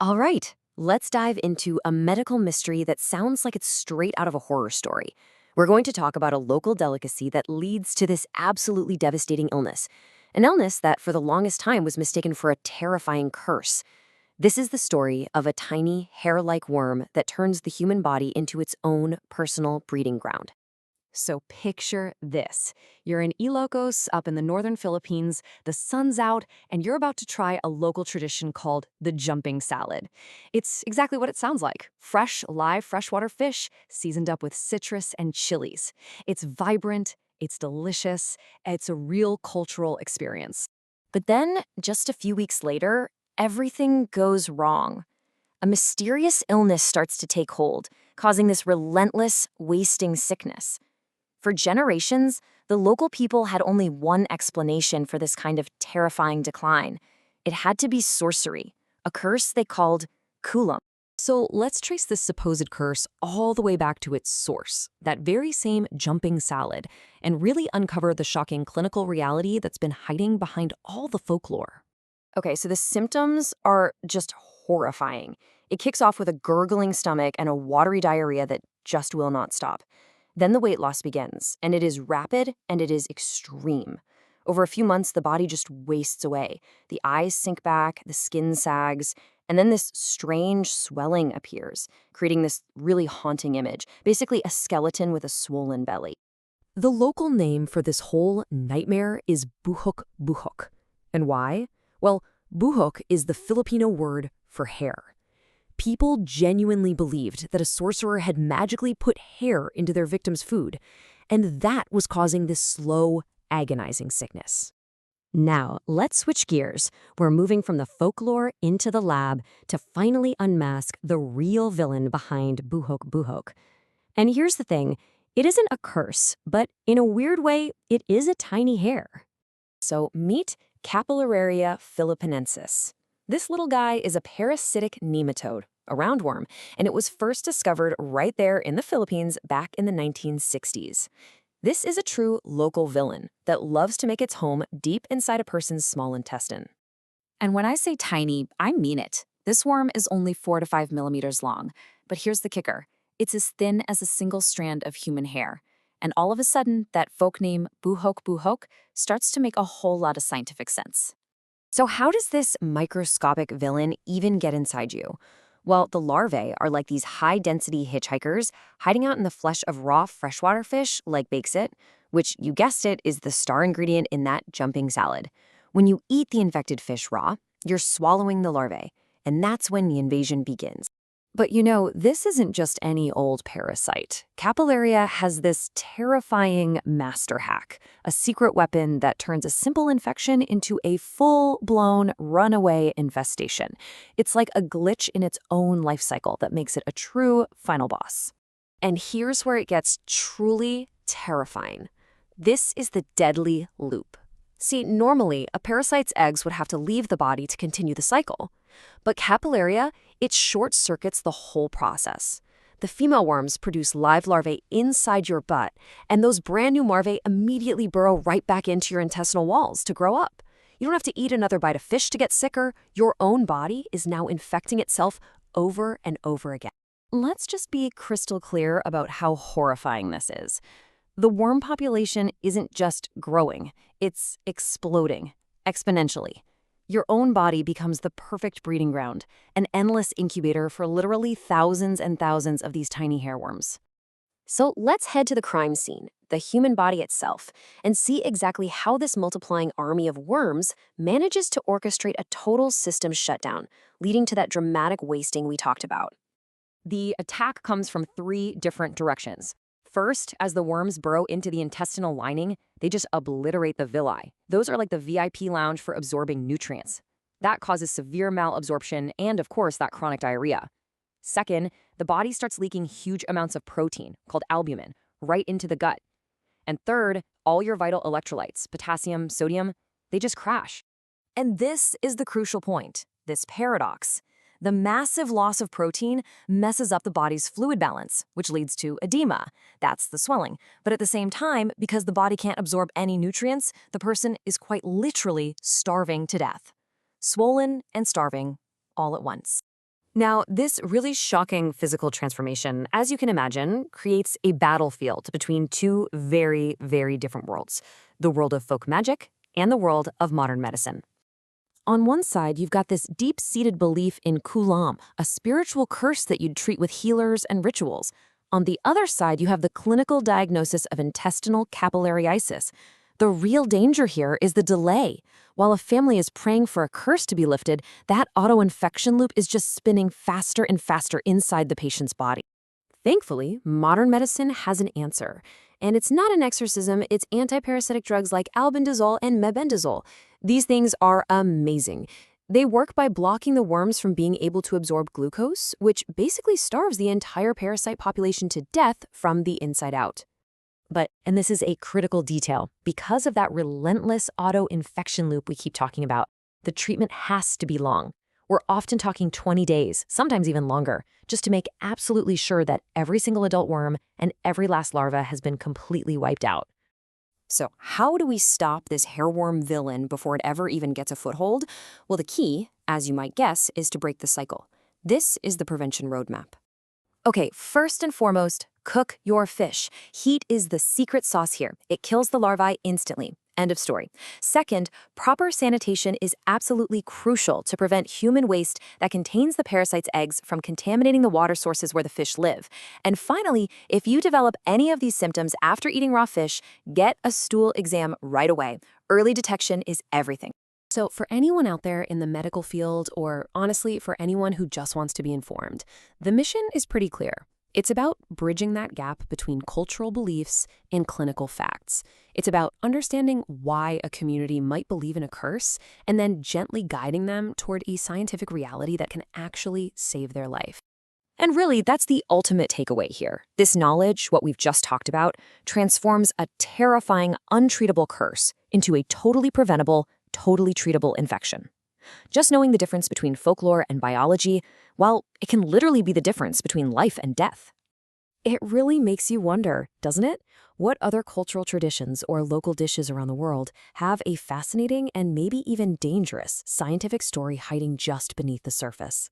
All right, let's dive into a medical mystery that sounds like it's straight out of a horror story. We're going to talk about a local delicacy that leads to this absolutely devastating illness. An illness that for the longest time was mistaken for a terrifying curse. This is the story of a tiny hair-like worm that turns the human body into its own personal breeding ground. So picture this. You're in Ilocos up in the northern Philippines, the sun's out, and you're about to try a local tradition called the jumping salad. It's exactly what it sounds like. Fresh, live freshwater fish seasoned up with citrus and chilies. It's vibrant, it's delicious, it's a real cultural experience. But then, just a few weeks later, everything goes wrong. A mysterious illness starts to take hold, causing this relentless, wasting sickness. For generations, the local people had only one explanation for this kind of terrifying decline. It had to be sorcery, a curse they called kulam. So let's trace this supposed curse all the way back to its source, that very same jumping salad, and really uncover the shocking clinical reality that's been hiding behind all the folklore. Okay, so the symptoms are just horrifying. It kicks off with a gurgling stomach and a watery diarrhea that just will not stop. Then the weight loss begins, and it is rapid and it is extreme. Over a few months, the body just wastes away. The eyes sink back, the skin sags, and then this strange swelling appears, creating this really haunting image, basically a skeleton with a swollen belly. The local name for this whole nightmare is Buhok-Buhok. And why? Well, buhok is the Filipino word for hair. People genuinely believed that a sorcerer had magically put hair into their victim's food, and that was causing this slow, agonizing sickness. Now, let's switch gears. We're moving from the folklore into the lab to finally unmask the real villain behind Buhok-Buhok. And here's the thing, it isn't a curse, but in a weird way, it is a tiny hair. So meet Capillaria philippinensis. This little guy is a parasitic nematode, a roundworm, and it was first discovered right there in the Philippines back in the 1960s. This is a true local villain that loves to make its home deep inside a person's small intestine. And when I say tiny, I mean it. This worm is only 4 to 5 millimeters long. But here's the kicker. It's as thin as a single strand of human hair. And all of a sudden, that folk name Buhok-Buhok starts to make a whole lot of scientific sense. So how does this microscopic villain even get inside you? Well, the larvae are like these high-density hitchhikers hiding out in the flesh of raw freshwater fish like Bakes-It, which, you guessed it, is the star ingredient in that jumping salad. When you eat the infected fish raw, you're swallowing the larvae, and that's when the invasion begins. But you know, this isn't just any old parasite. Capillaria has this terrifying master hack, a secret weapon that turns a simple infection into a full-blown runaway infestation. It's like a glitch in its own life cycle that makes it a true final boss. And here's where it gets truly terrifying. This is the deadly loop. See, normally, a parasite's eggs would have to leave the body to continue the cycle. But Capillaria, it short-circuits the whole process. The female worms produce live larvae inside your butt, and those brand new larvae immediately burrow right back into your intestinal walls to grow up. You don't have to eat another bite of fish to get sicker. Your own body is now infecting itself over and over again. Let's just be crystal clear about how horrifying this is. The worm population isn't just growing, it's exploding exponentially. Your own body becomes the perfect breeding ground, an endless incubator for literally thousands and thousands of these tiny hairworms. So let's head to the crime scene, the human body itself, and see exactly how this multiplying army of worms manages to orchestrate a total system shutdown, leading to that dramatic wasting we talked about. The attack comes from 3 different directions. First, as the worms burrow into the intestinal lining, they just obliterate the villi. Those are like the VIP lounge for absorbing nutrients. That causes severe malabsorption and, of course, that chronic diarrhea. Second, the body starts leaking huge amounts of protein, called albumin, right into the gut. And third, all your vital electrolytes, potassium, sodium, they just crash. And this is the crucial point, this paradox. The massive loss of protein messes up the body's fluid balance, which leads to edema. That's the swelling. But at the same time, because the body can't absorb any nutrients, the person is quite literally starving to death. Swollen and starving all at once. Now, this really shocking physical transformation, as you can imagine, creates a battlefield between two very, very different worlds, the world of folk magic and the world of modern medicine. On one side, you've got this deep-seated belief in kulam, a spiritual curse that you'd treat with healers and rituals. On the other side, you have the clinical diagnosis of intestinal capillariasis. The real danger here is the delay. While a family is praying for a curse to be lifted, that autoinfection loop is just spinning faster and faster inside the patient's body. Thankfully, modern medicine has an answer. And it's not an exorcism, it's antiparasitic drugs like albendazole and mebendazole. These things are amazing. They work by blocking the worms from being able to absorb glucose, which basically starves the entire parasite population to death from the inside out. But, and this is a critical detail, because of that relentless auto-infection loop we keep talking about, the treatment has to be long. We're often talking 20 days, sometimes even longer, just to make absolutely sure that every single adult worm and every last larva has been completely wiped out. So how do we stop this hairworm villain before it ever even gets a foothold? Well, the key, as you might guess, is to break the cycle. This is the prevention roadmap. Okay, first and foremost, cook your fish. Heat is the secret sauce here. It kills the larvae instantly. End of story. Second, proper sanitation is absolutely crucial to prevent human waste that contains the parasite's eggs from contaminating the water sources where the fish live. And finally, if you develop any of these symptoms after eating raw fish, get a stool exam right away. Early detection is everything. So for anyone out there in the medical field, or honestly, for anyone who just wants to be informed, the mission is pretty clear. It's about bridging that gap between cultural beliefs and clinical facts. It's about understanding why a community might believe in a curse and then gently guiding them toward a scientific reality that can actually save their life. And really, that's the ultimate takeaway here. This knowledge, what we've just talked about, transforms a terrifying, untreatable curse into a totally preventable, totally treatable infection. Just knowing the difference between folklore and biology, well, it can literally be the difference between life and death. It really makes you wonder, doesn't it? What other cultural traditions or local dishes around the world have a fascinating and maybe even dangerous scientific story hiding just beneath the surface?